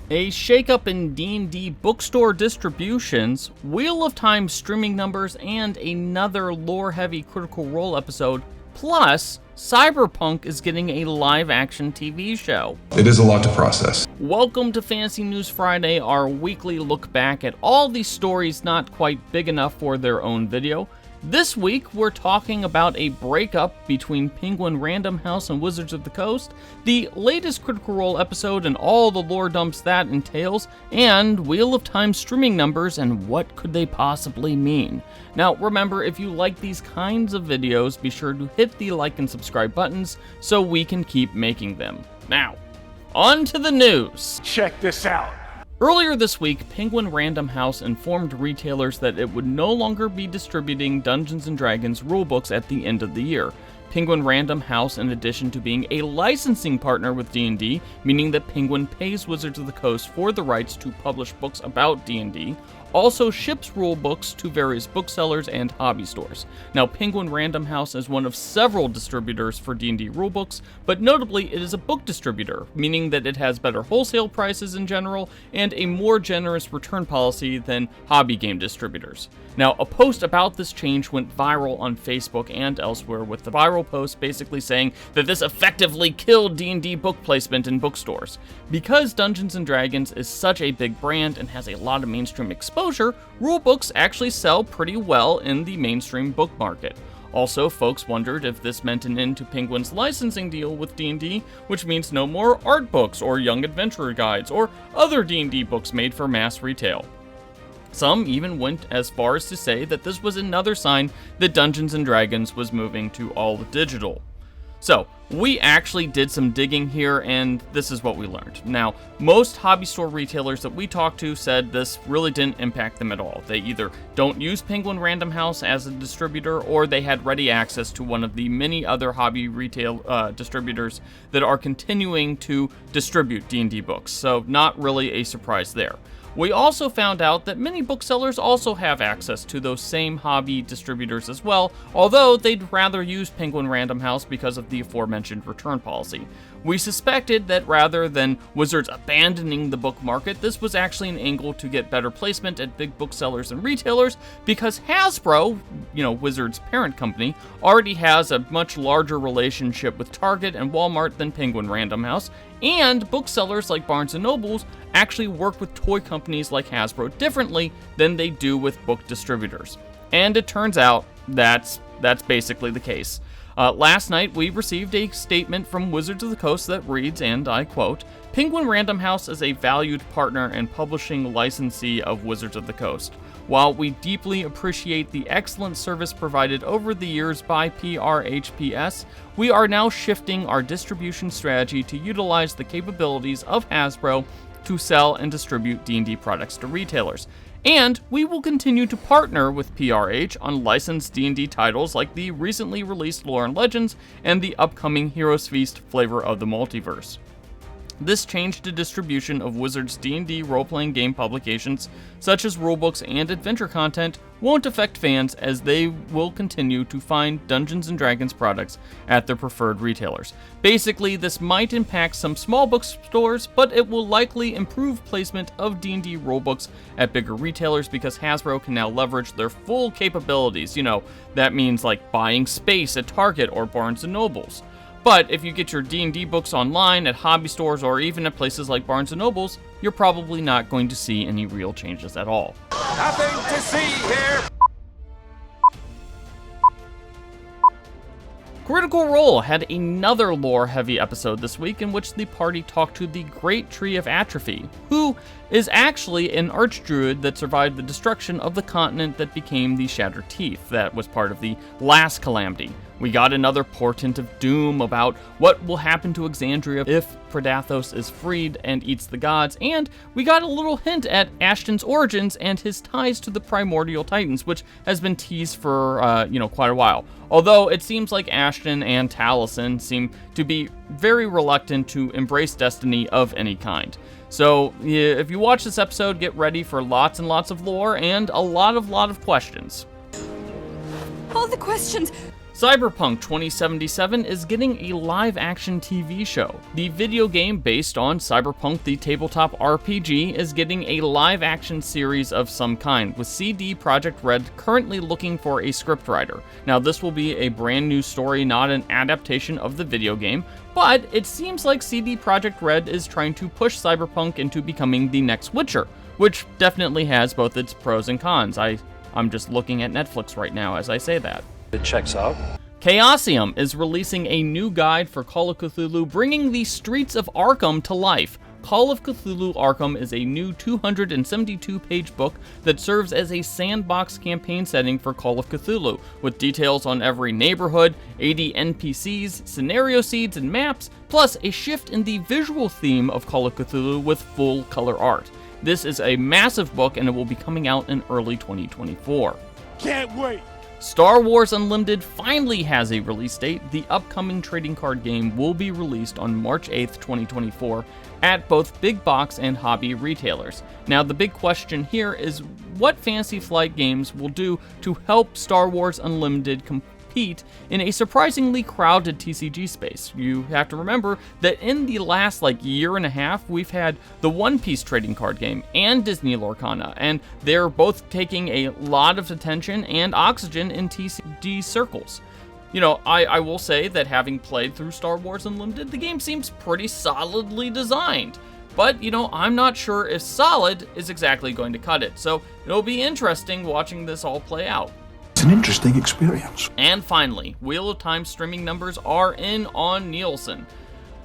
A shakeup in D&D bookstore distributions, Wheel of Time streaming numbers, and another lore-heavy Critical Role episode, plus Cyberpunk is getting a live-action TV show. It is a lot to process. Welcome to Fantasy News Friday, our weekly look back at all these stories not quite big enough for their own video. This week, we're talking about a breakup between Penguin Random House and Wizards of the Coast, the latest Critical Role episode and all the lore dumps that entails, and Wheel of Time streaming numbers and what could they possibly mean. Now, remember, if you like these kinds of videos, be sure to hit the like and subscribe buttons so we can keep making them. Now, on to the news. Check this out. Earlier this week, Penguin Random House informed retailers that it would no longer be distributing Dungeons & Dragons rulebooks at the end of the year. Penguin Random House, in addition to being a licensing partner with D&D, meaning that Penguin pays Wizards of the Coast for the rights to publish books about D&D, also ships rulebooks to various booksellers and hobby stores. Now, Penguin Random House is one of several distributors for D&D rulebooks, but notably it is a book distributor, meaning that it has better wholesale prices in general and a more generous return policy than hobby game distributors. Now, a post about this change went viral on Facebook and elsewhere, with the viral post basically saying that this effectively killed D&D book placement in bookstores. Because Dungeons & Dragons is such a big brand and has a lot of mainstream exposure, rulebooks actually sell pretty well in the mainstream book market. Also, folks wondered if this meant an end to Penguin's licensing deal with D&D, which means no more art books or young adventurer guides or other D&D books made for mass retail. Some even went as far as to say that this was another sign that Dungeons & Dragons was moving to all digital. So, we actually did some digging here, and this is what we learned. Now, most hobby store retailers that we talked to said this really didn't impact them at all. They either don't use Penguin Random House as a distributor, or they had ready access to one of the many other hobby retail distributors that are continuing to distribute D&D books, so not really a surprise there. We also found out that many booksellers also have access to those same hobby distributors as well, although they'd rather use Penguin Random House because of the aforementioned return policy. We suspected that rather than Wizards abandoning the book market, this was actually an angle to get better placement at big booksellers and retailers, because Hasbro, Wizards' parent company, already has a much larger relationship with Target and Walmart than Penguin Random House, and booksellers like Barnes & Noble actually work with toy companies like Hasbro differently than they do with book distributors. And it turns out that's basically the case. Last night, we received a statement from Wizards of the Coast that reads, and I quote, "Penguin Random House is a valued partner and publishing licensee of Wizards of the Coast. While we deeply appreciate the excellent service provided over the years by PRHPS, we are now shifting our distribution strategy to utilize the capabilities of Hasbro to sell and distribute D&D products to retailers. And we will continue to partner with PRH on licensed D&D titles like the recently released Lore and Legends and the upcoming Heroes Feast Flavor of the Multiverse. This change to distribution of Wizards' D&D role-playing game publications, such as rulebooks and adventure content, won't affect fans, as they will continue to find Dungeons & Dragons products at their preferred retailers. Basically, this might impact some small bookstores, but it will likely improve placement of D&D rulebooks at bigger retailers because Hasbro can now leverage their full capabilities. That means like buying space at Target or Barnes & Nobles. But if you get your D&D books online at hobby stores or even at places like Barnes & Nobles, you're probably not going to see any real changes at all. Nothing to see here. Critical Role had another lore-heavy episode this week in which the party talked to the Great Tree of Atrophy, who is actually an archdruid that survived the destruction of the continent that became the Shattered Teeth that was part of the last calamity. We got another portent of doom about what will happen to Exandria if Predathos is freed and eats the gods, and we got a little hint at Ashton's origins and his ties to the Primordial Titans, which has been teased for, quite a while. Although it seems like Ashton and Taliesin seem to be very reluctant to embrace destiny of any kind. So, if you watch this episode, get ready for lots and lots of lore and a lot of questions. All the questions! Cyberpunk 2077 is getting a live-action TV show. The video game based on Cyberpunk the tabletop RPG is getting a live-action series of some kind, with CD Projekt Red currently looking for a scriptwriter. Now, this will be a brand new story, not an adaptation of the video game, but it seems like CD Projekt Red is trying to push Cyberpunk into becoming the next Witcher, which definitely has both its pros and cons. I'm just looking at Netflix right now as I say that. It checks out. Chaosium is releasing a new guide for Call of Cthulhu, bringing the streets of Arkham to life. Call of Cthulhu Arkham is a new 272-page book that serves as a sandbox campaign setting for Call of Cthulhu, with details on every neighborhood, 80 NPCs, scenario seeds, and maps, plus a shift in the visual theme of Call of Cthulhu with full color art. This is a massive book, and it will be coming out in early 2024. Can't wait! Star Wars Unlimited finally has a release date. The upcoming trading card game will be released on March 8th, 2024 at both big box and hobby retailers. Now, the big question here is what Fantasy Flight Games will do to help Star Wars Unlimited compete in a surprisingly crowded TCG space. You have to remember that in the last year and a half, we've had the One Piece trading card game and Disney Lorcana, and they're both taking a lot of attention and oxygen in TCG circles. You know, I will say that having played through Star Wars Unlimited, the game seems pretty solidly designed. But, you know, I'm not sure if solid is exactly going to cut it, so it'll be interesting watching this all play out. It's an interesting experience. And finally, Wheel of Time streaming numbers are in on Nielsen.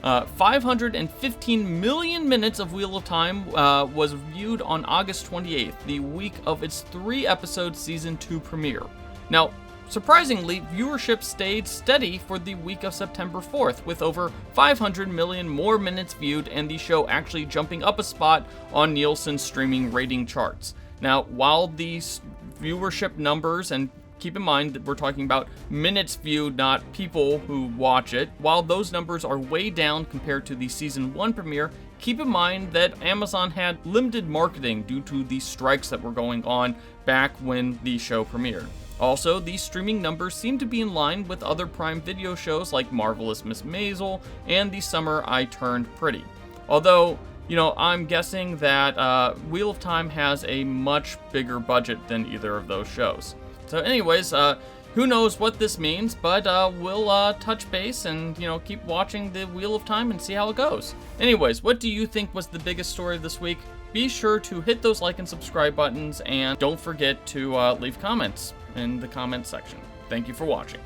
515 million minutes of Wheel of Time was viewed on August 28th, the week of its 3-episode Season 2 premiere. Now, surprisingly, viewership stayed steady for the week of September 4th, with over 500 million more minutes viewed and the show actually jumping up a spot on Nielsen's streaming rating charts. Now, while these viewership numbers, and keep in mind that we're talking about minutes viewed, not people who watch it. While those numbers are way down compared to the Season 1 premiere, keep in mind that Amazon had limited marketing due to the strikes that were going on back when the show premiered. Also, these streaming numbers seem to be in line with other Prime Video shows like Marvelous Miss Maisel and The Summer I Turned Pretty. Although, you know, I'm guessing that Wheel of Time has a much bigger budget than either of those shows. So anyways, who knows what this means, but we'll touch base and, you know, keep watching the Wheel of Time and see how it goes. Anyways, what do you think was the biggest story this week? Be sure to hit those like and subscribe buttons, and don't forget to leave comments in the comments section. Thank you for watching.